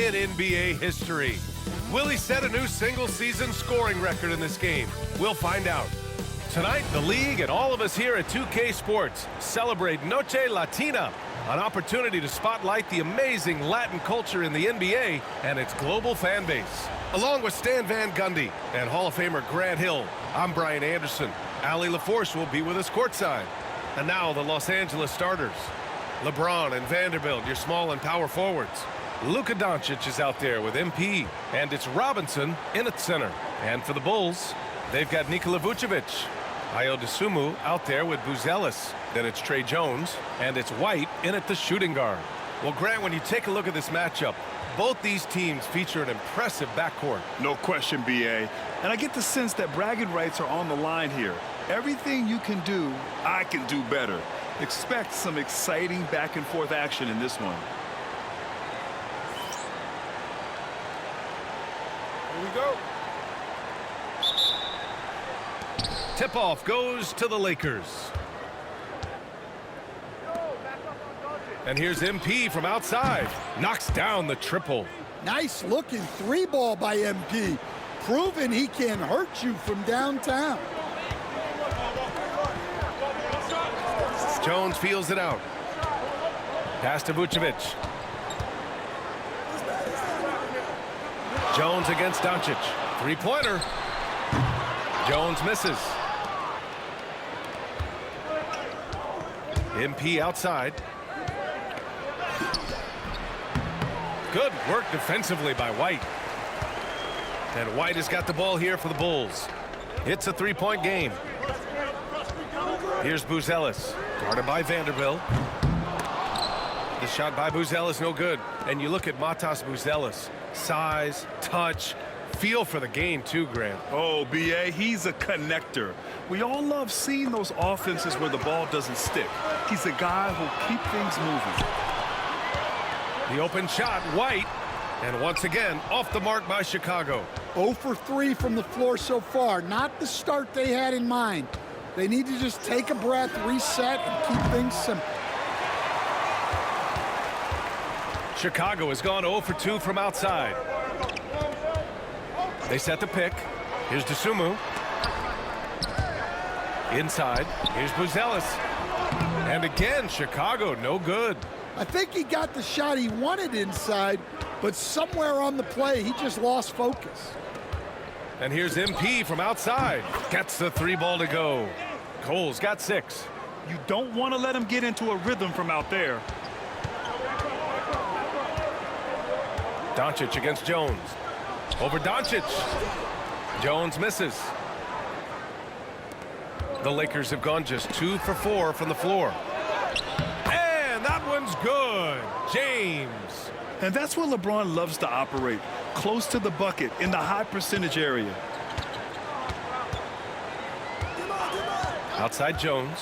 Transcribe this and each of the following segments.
in NBA history. Will he set a new single-season scoring record in this game? We'll find out. Tonight, the league and all of us here at 2K Sports celebrate Noche Latina, an opportunity to spotlight the amazing Latin culture in the NBA and its global fan base. Along with Stan Van Gundy and Hall of Famer Grant Hill, I'm Brian Anderson. Allie LaForce will be with us courtside. And now the Los Angeles starters. LeBron and Vanderbilt, your small and power forwards. Luka Doncic is out there with MP, and it's Robinson in at center. And for the Bulls, they've got Nikola Vucevic. Ayo Dosunmu out there with Buzelis. Then it's Trey Jones, and it's White in at the shooting guard. Well, Grant, when you take a look at this matchup, both these teams feature an impressive backcourt. No question, B.A. And I get the sense that bragging rights are on the line here. Everything you can do, I can do better. Expect some exciting back-and-forth action in this one. Here we go. Tip-off goes to the Lakers. And here's MP from outside. Knocks down the triple. Nice looking three ball by MP. Proving he can hurt you from downtown. Jones feels it out. Pass to Vucevic. Jones against Doncic. Three-pointer. Jones misses. MP outside. Good work defensively by White. And White has got the ball here for the Bulls. It's a three-point game. Here's Buzelis, guarded by Vanderbilt. The shot by Buzelis, no good. And you look at Matas Buzelis. Size, touch, feel for the game too, Grant. Oh, B.A., he's a connector. We all love seeing those offenses where the ball doesn't stick. He's a guy who'll keep things moving. The open shot, White. And once again, off the mark by Chicago. 0 for 3 from the floor so far. Not the start they had in mind. They need to just take a breath, reset, and keep things simple. Chicago has gone 0 for 2 from outside. They set the pick. Here's Dosunmu. Inside. Here's Buzelis. And again, Chicago, no good. I think he got the shot he wanted inside, but somewhere on the play, he just lost focus. And here's MP from outside. Gets the three ball to go. Cole's got 6. You don't want to let him get into a rhythm from out there. Doncic against Jones. Over Doncic. Jones misses. The Lakers have gone just 2 for 4 from the floor. And that one's good. James. And that's where LeBron loves to operate, close to the bucket in the high percentage area. Outside Jones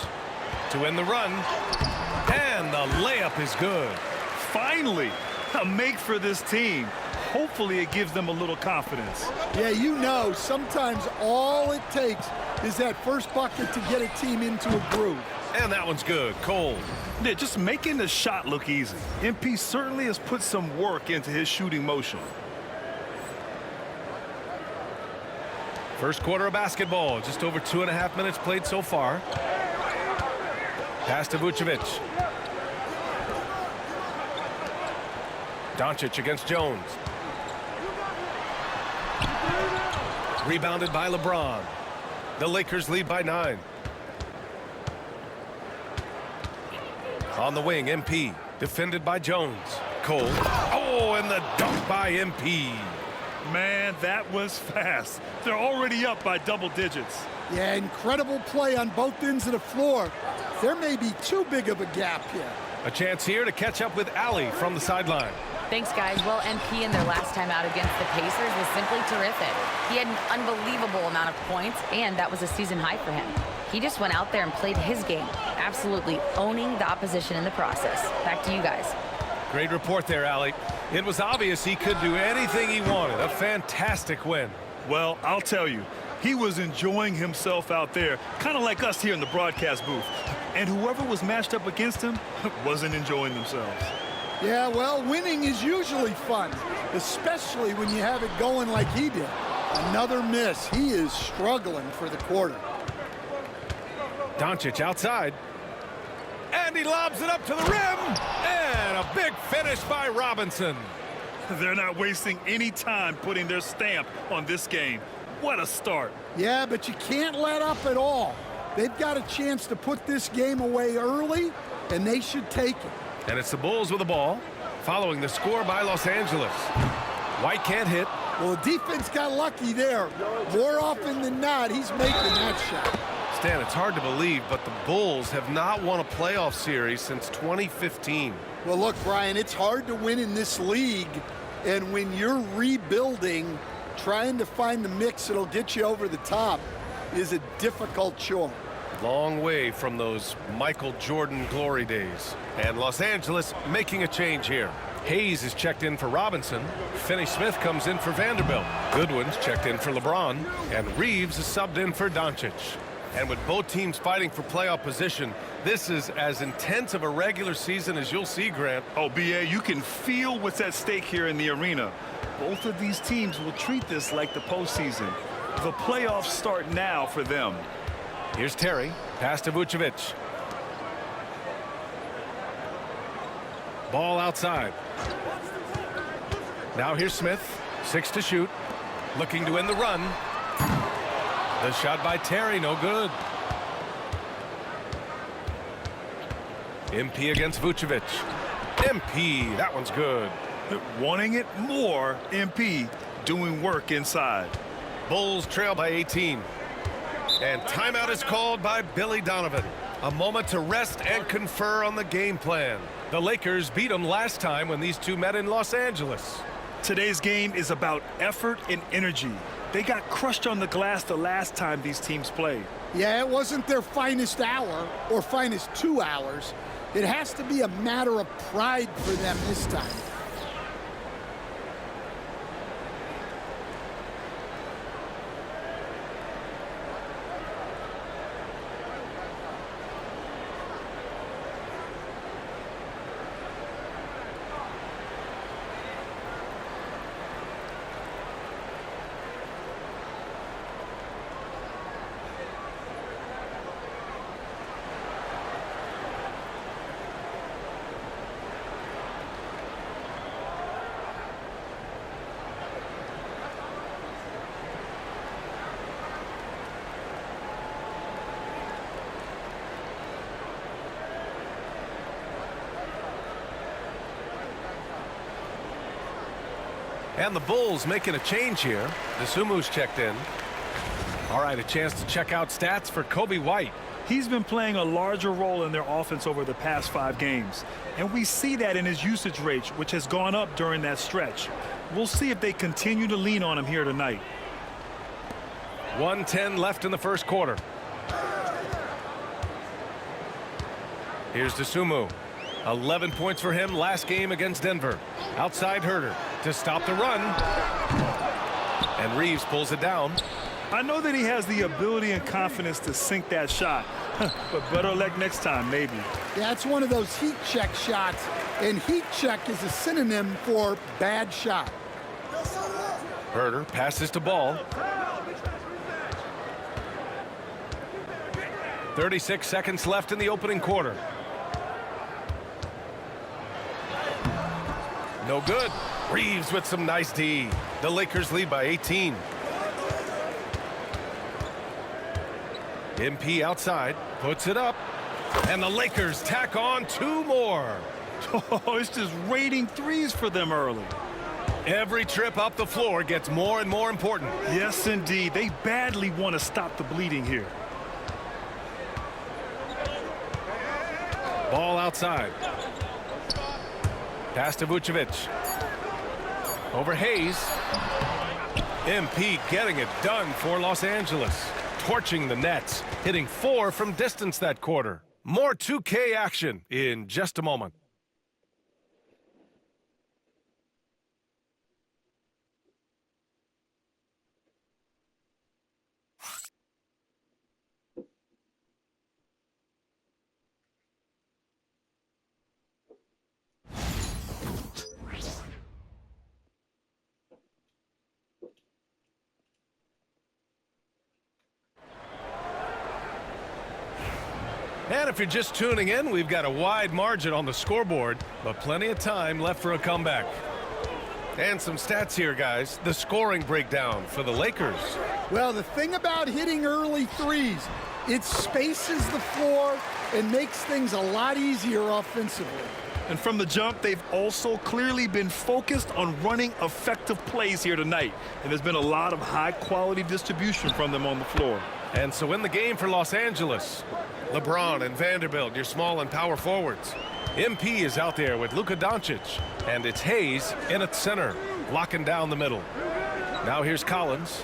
to win the run. And the layup is good. Finally, a make for this team. Hopefully it gives them a little confidence. Yeah, you know, sometimes all it takes is that first bucket to get a team into a groove. And that one's good. Cole. Yeah, just making the shot look easy. MP certainly has put some work into his shooting motion. First quarter of basketball. Just over 2.5 minutes played so far. Pass to Vucevic. Doncic against Jones. Rebounded by LeBron. The Lakers lead by 9. On the wing, MP. Defended by Jones. Cole. Oh, and the dunk by MP. Man, that was fast. They're already up by double digits. Yeah, incredible play on both ends of the floor. There may be too big of a gap here. A chance here to catch up with Allie from the sideline. Thanks, guys. Well, MP in their last time out against the Pacers was simply terrific. He had an unbelievable amount of points, and that was a season high for him. He just went out there and played his game, absolutely owning the opposition in the process. Back to you guys. Great report there, Allie. It was obvious he could do anything he wanted. A fantastic win. Well, I'll tell you, he was enjoying himself out there, kind of like us here in the broadcast booth. And whoever was matched up against him wasn't enjoying themselves. Yeah, well, winning is usually fun, especially when you have it going like he did. Another miss. He is struggling for the quarter. Doncic outside. And he lobs it up to the rim. And a big finish by Robinson. They're not wasting any time putting their stamp on this game. What a start. Yeah, but you can't let up at all. They've got a chance to put this game away early, and they should take it. And it's the Bulls with the ball, following the score by Los Angeles. White can't hit. Well, the defense got lucky there. More often than not, he's making that shot. Stan, it's hard to believe, but the Bulls have not won a playoff series since 2015. Well, look, Brian, it's hard to win in this league, and when you're rebuilding, trying to find the mix that'll get you over the top is a difficult chore. Long way from those Michael Jordan glory days. And Los Angeles making a change here. Hayes is checked in for Robinson. Finney-Smith comes in for Vanderbilt. Goodwin's checked in for LeBron. And Reeves is subbed in for Doncic. And with both teams fighting for playoff position, this is as intense of a regular season as you'll see, Grant. Oh, B.A., you can feel what's at stake here in the arena. Both of these teams will treat this like the postseason. The playoffs start now for them. Here's Terry. Pass to Vucevic. Ball outside. Now here's Smith. 6 to shoot. Looking to end the run. The shot by Terry, no good. MP against Vucevic. MP, that one's good. Wanting it more, MP doing work inside. Bulls trail by 18. And timeout is called by Billy Donovan. A moment to rest and confer on the game plan. The Lakers beat them last time when these two met in Los Angeles. Today's game is about effort and energy. They got crushed on the glass the last time these teams played. Yeah, it wasn't their finest hour or finest 2 hours. It has to be a matter of pride for them this time. And the Bulls making a change here. Desumu's checked in. All right, a chance to check out stats for Coby White. He's been playing a larger role in their offense over the past 5 games. And we see that in his usage rate, which has gone up during that stretch. We'll see if they continue to lean on him here tonight. 1:10 left in the first quarter. Here's Dosunmu. 11 points for him last game against Denver. Outside Herter to stop the run. And Reeves pulls it down. I know that he has the ability and confidence to sink that shot, but better luck next time, maybe. Yeah, it's one of those heat check shots, and heat check is a synonym for bad shot. Herter passes to Ball. 36 seconds left in the opening quarter. No good. Reeves with some nice D. The Lakers lead by 18. MP outside, puts it up, and the Lakers tack on 2 more. Oh, it's just raining threes for them early. Every trip up the floor gets more and more important. Yes, indeed. They badly want to stop the bleeding here. Ball outside. Pass to Vucevic. Over Hayes. MP getting it done for Los Angeles. Torching the Nets. Hitting 4 from distance that quarter. More 2K action in just a moment. And if you're just tuning in, we've got a wide margin on the scoreboard, but plenty of time left for a comeback. And some stats here, guys. The scoring breakdown for the Lakers. Well, the thing about hitting early threes, it spaces the floor and makes things a lot easier offensively. And from the jump, they've also clearly been focused on running effective plays here tonight. And there's been a lot of high-quality distribution from them on the floor. And so in the game for Los Angeles, LeBron and Vanderbilt, your small and power forwards. MP is out there with Luka Doncic, and it's Hayes in at center, locking down the middle. Now here's Collins,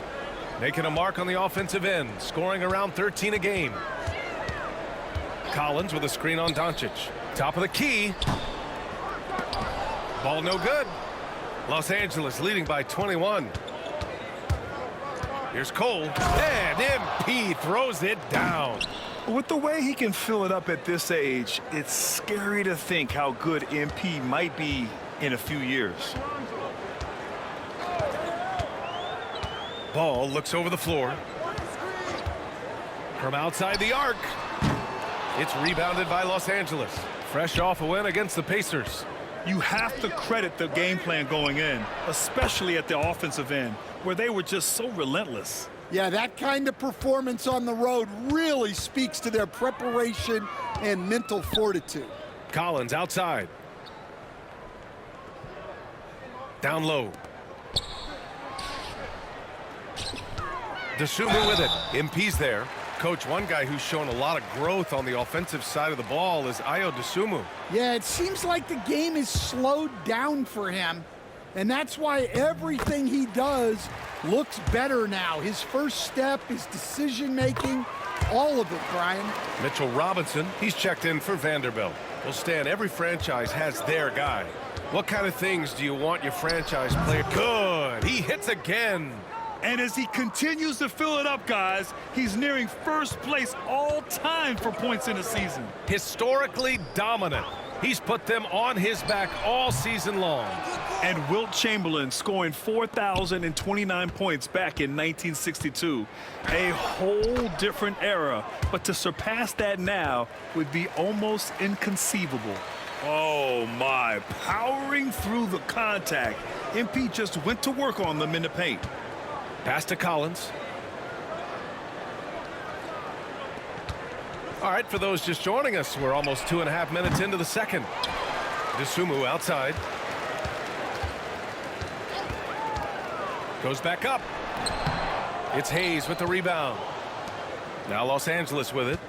making a mark on the offensive end, scoring around 13 a game. Collins with a screen on Doncic. Top of the key. Ball no good. Los Angeles leading by 21. Here's Cole, and MP throws it down. With the way he can fill it up at this age, it's scary to think how good MP might be in a few years. Ball looks over the floor. From outside the arc. It's rebounded by Los Angeles. Fresh off a win against the Pacers. You have to credit the game plan going in, especially at the offensive end, where they were just so relentless. Yeah, that kind of performance on the road really speaks to their preparation and mental fortitude. Collins outside. Down low. DeSumo with it. MP's there. Coach, one guy who's shown a lot of growth on the offensive side of the ball is Ayo DeSumo. Yeah, it seems like the game is slowed down for him, and that's why everything he does looks better now. His first step, his decision-making, all of it, Brian. Mitchell Robinson, he's checked in for Vanderbilt. Well, Stan, every franchise has their guy. What kind of things do you want your franchise player? Good. He hits again. And as he continues to fill it up, guys, he's nearing first place all time for points in the season. Historically dominant. He's put them on his back all season long. And Wilt Chamberlain scoring 4,029 points back in 1962. A whole different era, but to surpass that now would be almost inconceivable. Oh my, powering through the contact. MP just went to work on them in the paint. Pass to Collins. All right, for those just joining us, we're almost 2.5 minutes into the second. DeSumo outside. Goes back up. It's Hayes with the rebound. Now Los Angeles with it.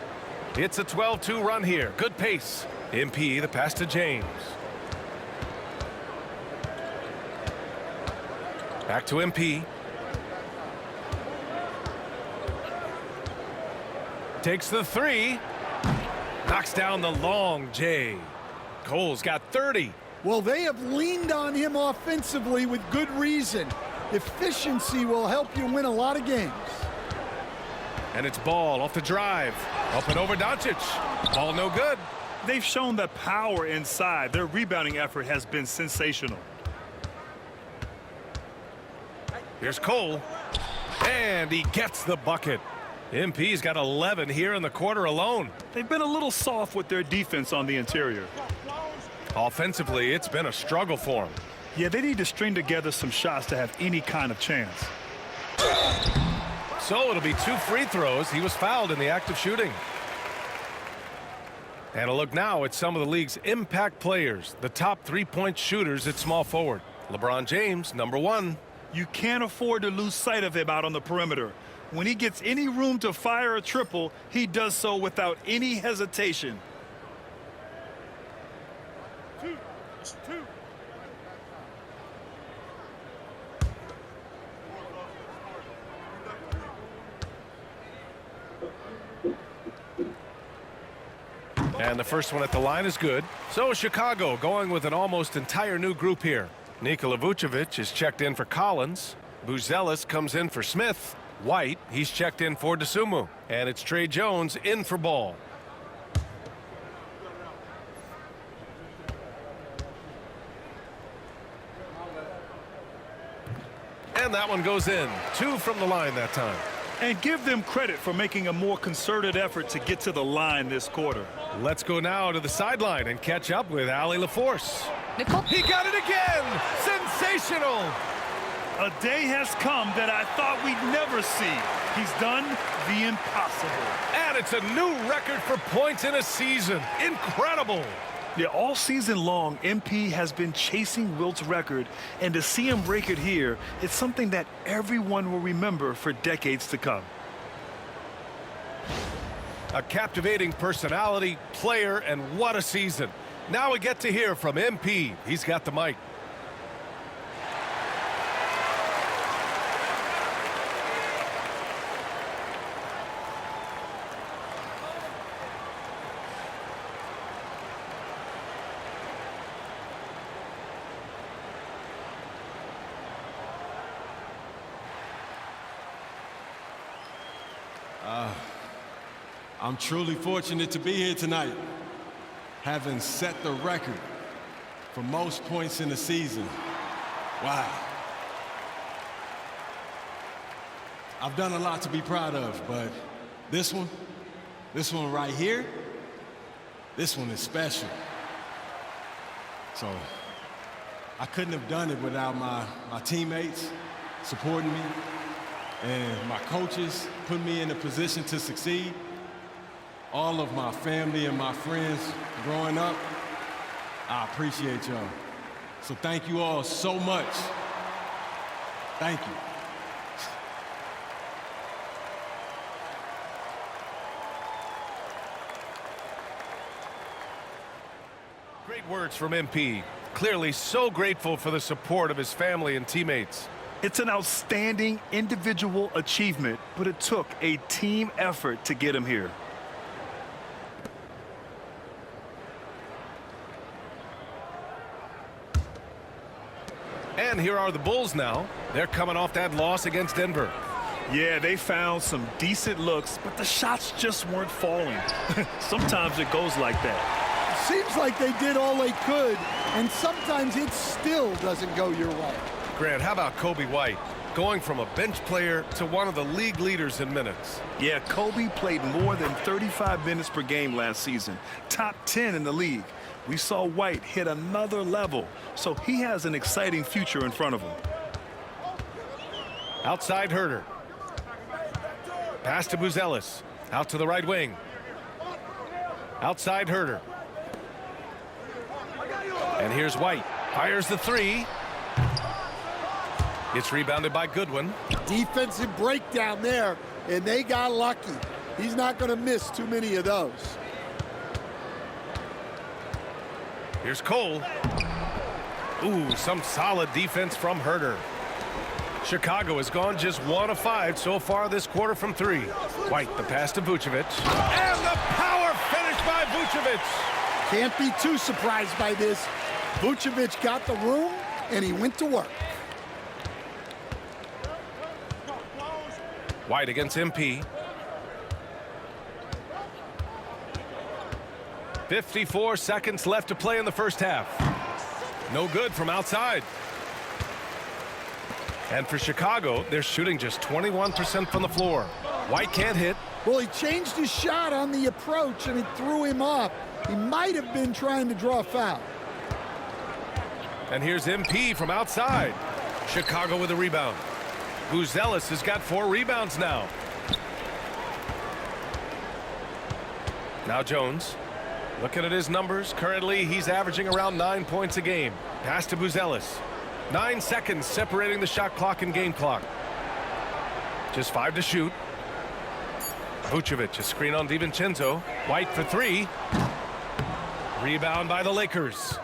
It's a 12-2 run here. Good pace. MP, the pass to James. Back to MP. Takes the three. Knocks down the long J. Cole's got 30. Well, they have leaned on him offensively with good reason. Efficiency will help you win a lot of games. And it's Ball off the drive. Up and over Doncic. Ball no good. They've shown the power inside. Their rebounding effort has been sensational. Here's Cole. And he gets the bucket. MP's got 11 here in the quarter alone. They've been a little soft with their defense on the interior. Offensively, it's been a struggle for them. Yeah, they need to string together some shots to have any kind of chance. So it'll be 2 free throws. He was fouled in the act of shooting. And a look now at some of the league's impact players, the top 3-point shooters at small forward. LeBron James, number 1. You can't afford to lose sight of him out on the perimeter. When he gets any room to fire a triple, he does so without any hesitation. Two. And the first one at the line is good. So Chicago going with an almost entire new group here. Nikola Vucevic is checked in for Collins. Buzelis comes in for Smith. White, he's checked in for DeSumo. And it's Trey Jones in for Ball. And that one goes in. 2 from the line that time. And give them credit for making a more concerted effort to get to the line this quarter. Let's go now to the sideline and catch up with Allie LaForce. Nicole. He got it again! Sensational! A day has come that I thought we'd never see. He's done the impossible. And it's a new record for points in a season. Incredible! Yeah, all season long, MP has been chasing Wilt's record, and to see him break it here, it's something that everyone will remember for decades to come. A captivating personality, player, and what a season. Now we get to hear from MP. He's got the mic. I'm truly fortunate to be here tonight, having set the record for most points in the season. Wow. I've done a lot to be proud of, but this one right here, this one is special. So I couldn't have done it without my teammates supporting me and my coaches putting me in a position to succeed. All of my family and my friends growing up, I appreciate y'all. So thank you all so much. Thank you. Great words from MP. Clearly so grateful for the support of his family and teammates. It's an outstanding individual achievement, but it took a team effort to get him here. And here are the Bulls now. They're coming off that loss against Denver. Yeah, they found some decent looks, but the shots just weren't falling. Sometimes it goes like that. Seems like they did all they could, and sometimes it still doesn't go your way. Grant, how about Kobe White? Going from a bench player to one of the league leaders in minutes. Yeah, Kobe played more than 35 minutes per game last season, top 10 in the league. We saw White hit another level, so he has an exciting future in front of him. Outside Herter. Pass to Buzelis. Out to the right wing. Outside Herter. And here's White. Fires the three. It's rebounded by Goodwin. Defensive breakdown there, and they got lucky. He's not going to miss too many of those. Here's Cole. Ooh, some solid defense from Herter. Chicago has gone just 1 of 5 so far this quarter from 3. White, the pass to Vucevic. And the power finish by Vucevic. Can't be too surprised by this. Vucevic got the room, and he went to work. White against MP. 54 seconds left to play in the first half. No good from outside. And for Chicago, they're shooting just 21% from the floor. White can't hit. Well, he changed his shot on the approach, and it threw him off. He might have been trying to draw a foul. And here's MP from outside. Chicago with a rebound. Buzelis has got 4 rebounds now. Now Jones. Looking at his numbers, currently he's averaging around 9 points a game. Pass to Buzelis. 9 seconds separating the shot clock and game clock. Just 5 to shoot. Vucevic, a screen on DiVincenzo. White for 3. Rebound by the Lakers.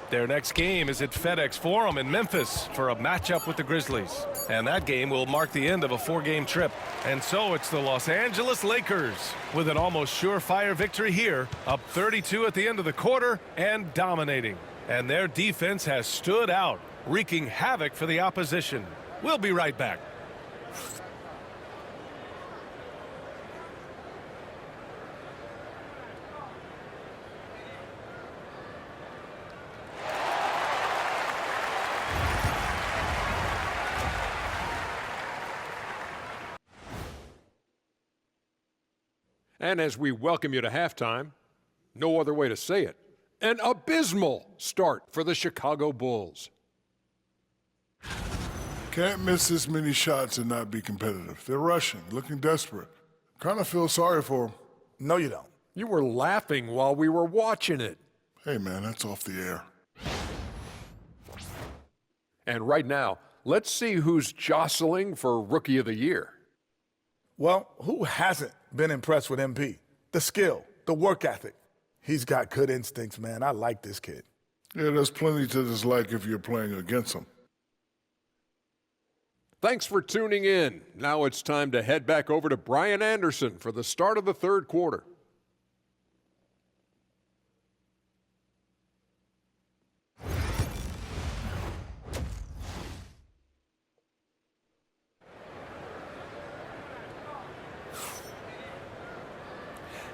Their next game is at FedEx Forum in Memphis for a matchup with the Grizzlies. And that game will mark the end of a 4-game trip. And so it's the Los Angeles Lakers with an almost surefire victory here, up 32 at the end of the quarter and dominating. And their defense has stood out, wreaking havoc for the opposition. We'll be right back. And as we welcome you to halftime, no other way to say it, an abysmal start for the Chicago Bulls. Can't miss this many shots and not be competitive. They're rushing, looking desperate. Kind of feel sorry for them. No, you don't. You were laughing while we were watching it. Hey, man, that's off the air. And right now, let's see who's jostling for Rookie of the Year. Well, who hasn't been impressed with MP? The skill, the work ethic. He's got good instincts, man. I like this kid. Yeah, there's plenty to dislike if you're playing against him. Thanks for tuning in. Now it's time to head back over to Brian Anderson for the start of the third quarter.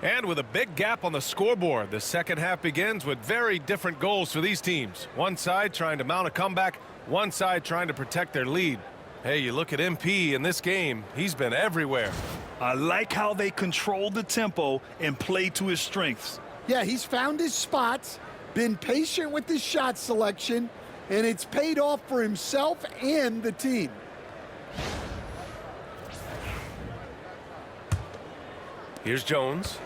And with a big gap on the scoreboard, the second half begins with very different goals for these teams. One side trying to mount a comeback, one side trying to protect their lead. Hey, you look at MP in this game, he's been everywhere. I like how they control the tempo and play to his strengths. Yeah, he's found his spots, been patient with his shot selection, and it's paid off for himself and the team. Here's Jones.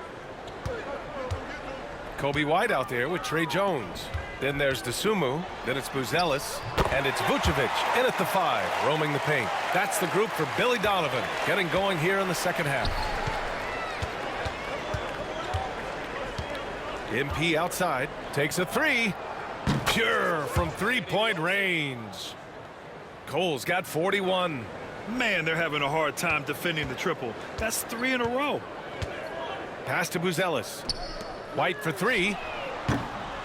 Kobe White out there with Trey Jones. Then there's Dosunmu, then it's Buzelis, and it's Vucevic in at the 5, roaming the paint. That's the group for Billy Donovan, getting going here in the second half. MP outside, takes a 3. Pure from three-point range. Cole's got 41. Man, they're having a hard time defending the triple. That's 3 in a row. Pass to Buzelis. White for 3.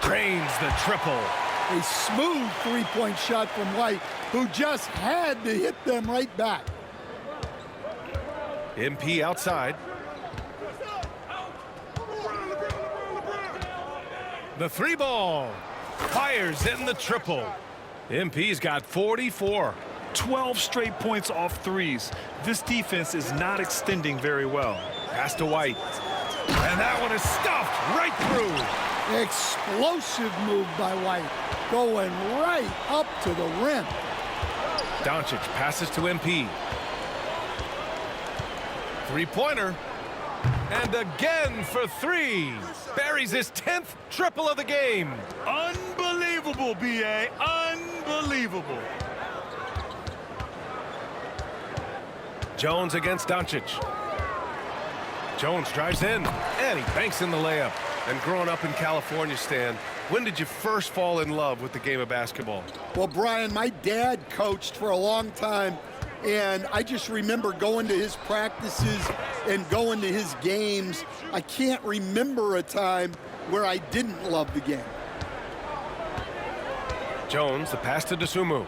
Drains the triple. A smooth three-point shot from White, who just had to hit them right back. MP outside. The 3 ball. Fires in the triple. MP's got 44. 12 straight points off threes. This defense is not extending very well. Pass to White. And that one is stuffed right through. Explosive move by White, going right up to the rim. Doncic passes to MP. Three-pointer. And again for 3. Buries his 10th triple of the game. Unbelievable, B.A. Unbelievable. Jones against Doncic. Jones drives in, and he banks in the layup. And growing up in California, Stan, when did you first fall in love with the game of basketball? Well, Brian, my dad coached for a long time, and I just remember going to his practices and going to his games. I can't remember a time where I didn't love the game. Jones, the pass to Dosunmu.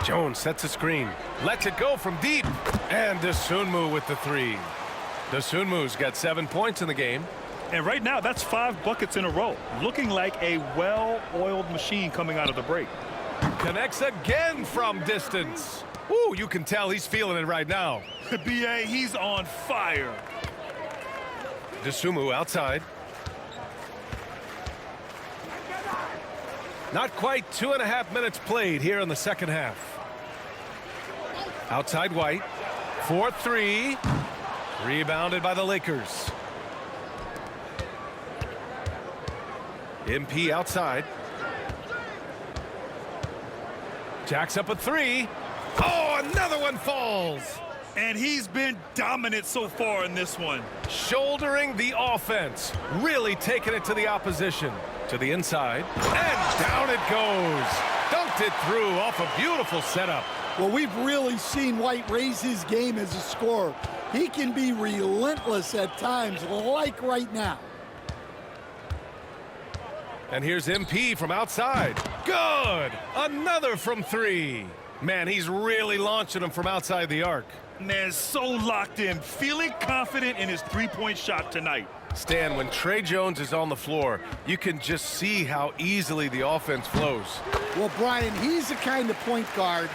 Jones sets a screen, lets it go from deep, and Dosunmu with the 3. Dosunmu's got 7 points in the game. And right now, that's 5 buckets in a row. Looking like a well-oiled machine coming out of the break. Connects again from distance. Ooh, you can tell he's feeling it right now. B.A., he's on fire. Dosunmu outside. Not quite 2.5 minutes played here in the second half. Outside White. 4-3. Rebounded by the Lakers. MP outside. Jacks up a 3. Oh, another one falls. And he's been dominant so far in this one. Shouldering the offense. Really taking it to the opposition. To the inside. And down it goes. Dunked it through off a beautiful setup. Well, we've really seen White raise his game as a scorer. He can be relentless at times, like right now. And here's MP from outside. Good! Another from 3. Man, he's really launching them from outside the arc. Man, so locked in, feeling confident in his three-point shot tonight. Stan, when Trey Jones is on the floor, you can just see how easily the offense flows. Well, Brian, he's the kind of point guard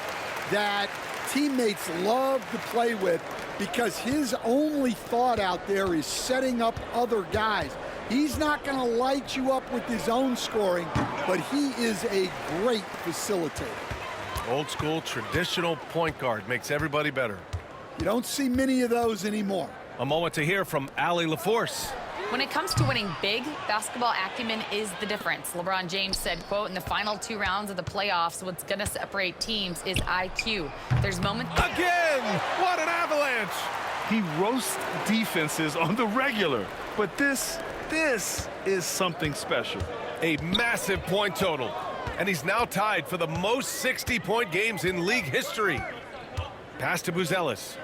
that teammates love to play with because his only thought out there is setting up other guys. He's not going to light you up with his own scoring, but he is a great facilitator. Old school, traditional point guard makes everybody better. You don't see many of those anymore. A moment to hear from Allie LaForce. When it comes to winning big, basketball acumen is the difference. LeBron James said, quote, in the final 2 rounds of the playoffs, what's going to separate teams is IQ. There's moments... Again! What an avalanche! He roasts defenses on the regular, but this is something special. A massive point total. And he's now tied for the most 60-point games in league history. Pass to Buzelis.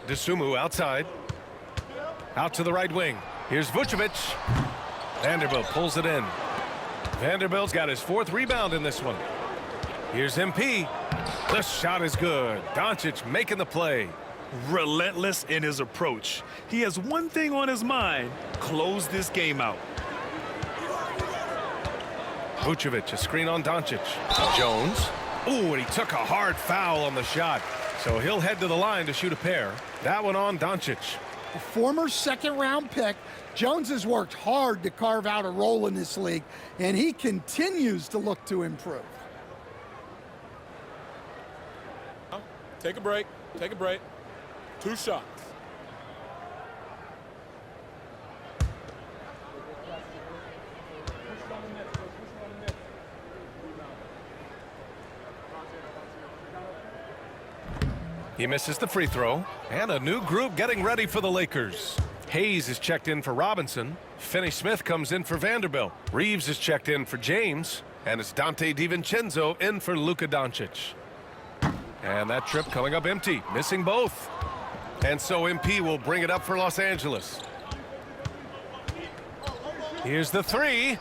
Dosunmu outside. Out to the right wing. Here's Vucevic. Vanderbilt pulls it in. Vanderbilt's got his 4th rebound in this one. Here's MP. The shot is good. Doncic making the play. Relentless in his approach. He has one thing on his mind: close this game out. Vucevic, a screen on Doncic. Jones. Ooh, and he took a hard foul on the shot. So he'll head to the line to shoot a pair. That one on Doncic. A former 2nd-round pick, Jones has worked hard to carve out a role in this league, and he continues to look to improve. Take a break. Take a break. 2 shots. He misses the free throw. And a new group getting ready for the Lakers. Hayes is checked in for Robinson. Finney-Smith comes in for Vanderbilt. Reeves is checked in for James. And it's Dante DiVincenzo in for Luka Doncic. And that trip coming up empty, missing both. And so MP will bring it up for Los Angeles. Here's the 3.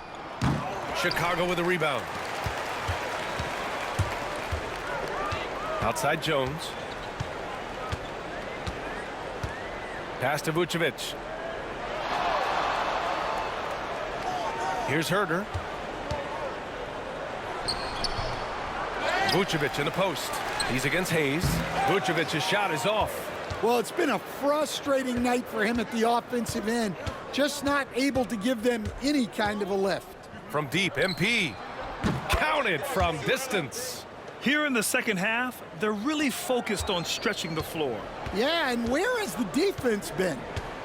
Chicago with a rebound. Outside Jones. Pass to Vucevic. Here's Herter. Vucevic in the post. He's against Hayes. Vucevic's shot is off. Well, it's been a frustrating night for him at the offensive end. Just not able to give them any kind of a lift. From deep, MP. Counted from distance. Here in the second half, they're really focused on stretching the floor. Yeah, and where has the defense been?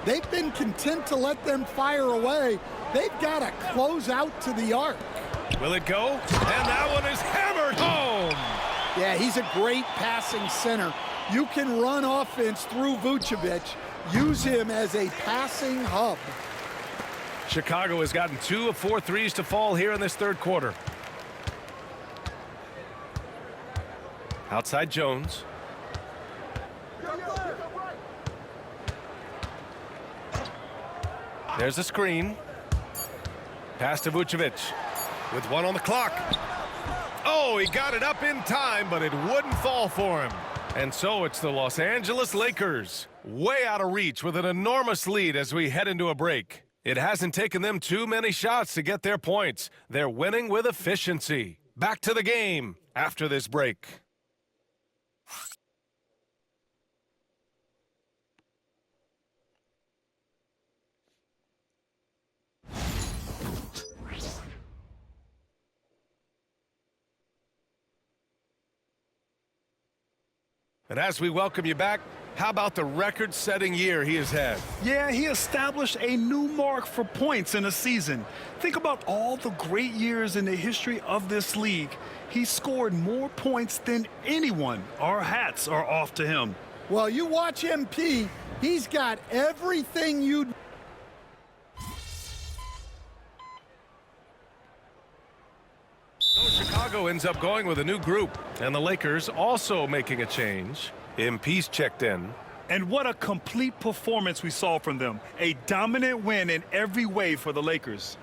They've been content to let them fire away. They've got to close out to the arc. Will it go? And that one is hammered home. Yeah, he's a great passing center. You can run offense through Vucevic. Use him as a passing hub. Chicago has gotten 2 of 4 threes to fall here in this 3rd quarter. Outside Jones. There's a screen. Pass to Vucevic with 1 on the clock. Oh, he got it up in time, but it wouldn't fall for him. And so it's the Los Angeles Lakers, way out of reach with an enormous lead as we head into a break. It hasn't taken them too many shots to get their points. They're winning with efficiency. Back to the game after this break. And as we welcome you back, how about the record-setting year he has had? Yeah, he established a new mark for points in a season. Think about all the great years in the history of this league. He scored more points than anyone. Our hats are off to him. Well, you watch MP, he's got everything you'd... So Chicago ends up going with a new group, and the Lakers also making a change. MP's checked in. And what a complete performance we saw from them. A dominant win in every way for the Lakers.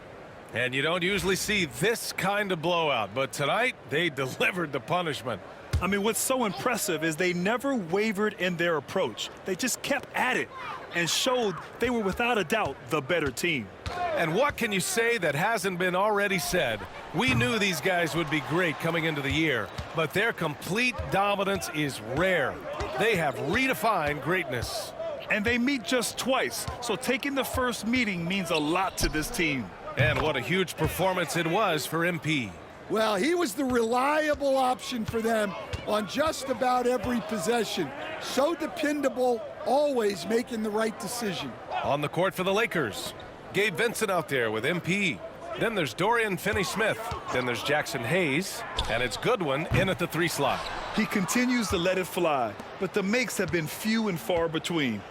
And you don't usually see this kind of blowout, but tonight they delivered the punishment. I mean, what's so impressive is they never wavered in their approach. They just kept at it. and showed they were without a doubt the better team. And what can you say that hasn't been already said? We knew these guys would be great coming into the year, but their complete dominance is rare. They have redefined greatness. And they meet just twice, so taking the first meeting means a lot to this team. And what a huge performance it was for MP. Well, he was the reliable option for them on just about every possession. So dependable, always making the right decision. On the court for the Lakers, Gabe Vincent out there with MP. Then there's Dorian Finney-Smith. Then there's Jackson Hayes. And it's Goodwin in at the 3 slot. He continues to let it fly, but the makes have been few and far between.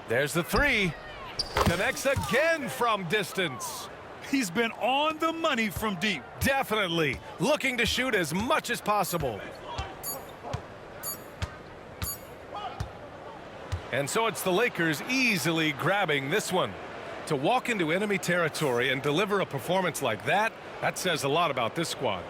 There's the 3. Connects again from distance. He's been on the money from deep. Definitely looking to shoot as much as possible. And so it's the Lakers easily grabbing this one. To walk into enemy territory and deliver a performance like that, that says a lot about this squad.